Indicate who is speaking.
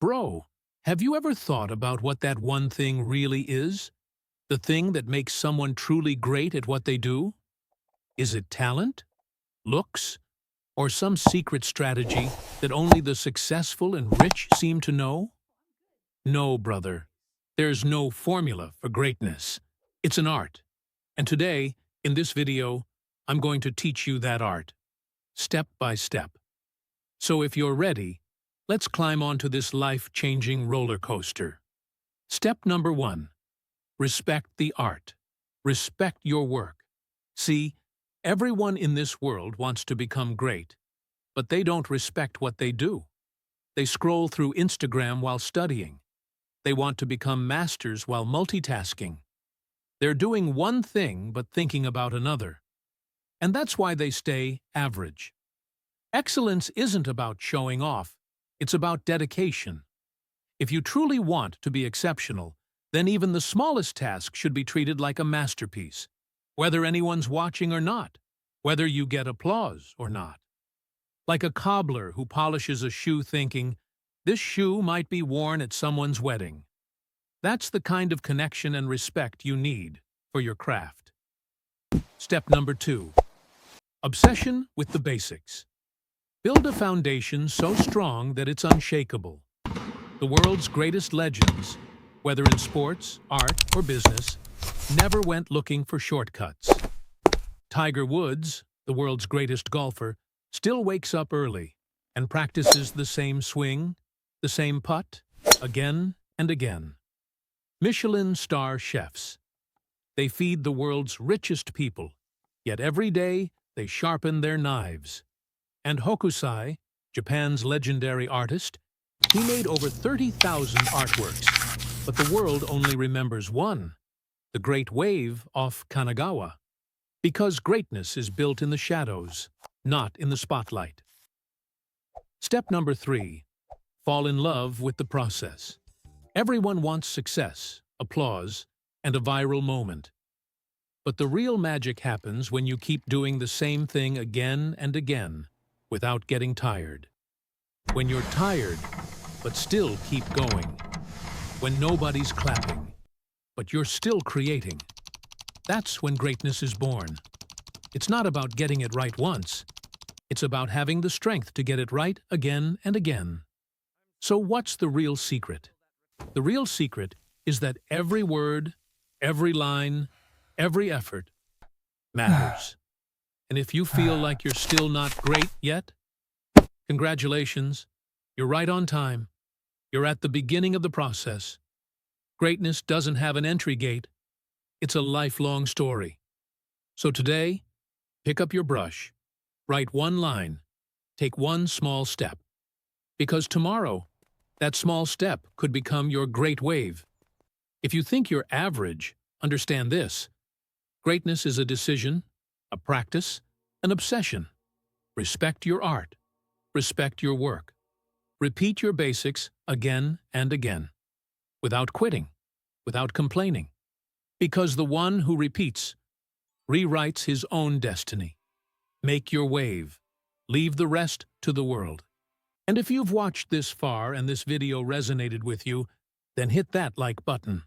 Speaker 1: Bro, have you ever thought about what that one thing really is? The thing that makes someone truly great at what they do? Is it talent, looks, or some secret strategy that only the successful and rich seem to know? No, brother. There's no formula for greatness. It's an art. And today, in this video, I'm going to teach you that art, step by step. So if you're ready, let's climb onto this life-changing roller coaster. Step number 1. Respect the art. Respect your work. See, everyone in this world wants to become great, but they don't respect what they do. They scroll through Instagram while studying. They want to become masters while multitasking. They're doing one thing but thinking about another. And that's why they stay average. Excellence isn't about showing off. It's about dedication. If you truly want to be exceptional, then even the smallest task should be treated like a masterpiece, whether anyone's watching or not, whether you get applause or not. Like a cobbler who polishes a shoe thinking, this shoe might be worn at someone's wedding. That's the kind of connection and respect you need for your craft. Step number 2. Obsession with the basics. Build a foundation so strong that it's unshakable. The world's greatest legends, whether in sports, art, or business, never went looking for shortcuts. Tiger Woods, the world's greatest golfer, still wakes up early and practices the same swing, the same putt, again and again. Michelin star chefs. They feed the world's richest people, yet every day they sharpen their knives. And Hokusai, Japan's legendary artist, he made over 30,000 artworks, but the world only remembers one, the Great Wave off Kanagawa. Because greatness is built in the shadows, not in the spotlight. Step number 3. Fall in love with the process. Everyone wants success, applause, and a viral moment. But the real magic happens when you keep doing the same thing again and again, without getting tired. When you're tired, but still keep going. When nobody's clapping, but you're still creating. That's when greatness is born. It's not about getting it right once. It's about having the strength to get it right again and again. So what's the real secret? The real secret is that every word, every line, every effort matters. And if you feel like you're still not great yet, congratulations, you're right on time. You're at the beginning of the process. Greatness doesn't have an entry gate. It's a lifelong story. So today, pick up your brush, write one line, take one small step. Because tomorrow, that small step could become your great wave. If you think you're average, understand this. Greatness is a decision, a practice, an obsession. Respect your art. Respect your work. Repeat your basics again and again, without quitting, without complaining. Because the one who repeats rewrites his own destiny. Make your wave. Leave the rest to the world. And if you've watched this far and this video resonated with you, then hit that like button.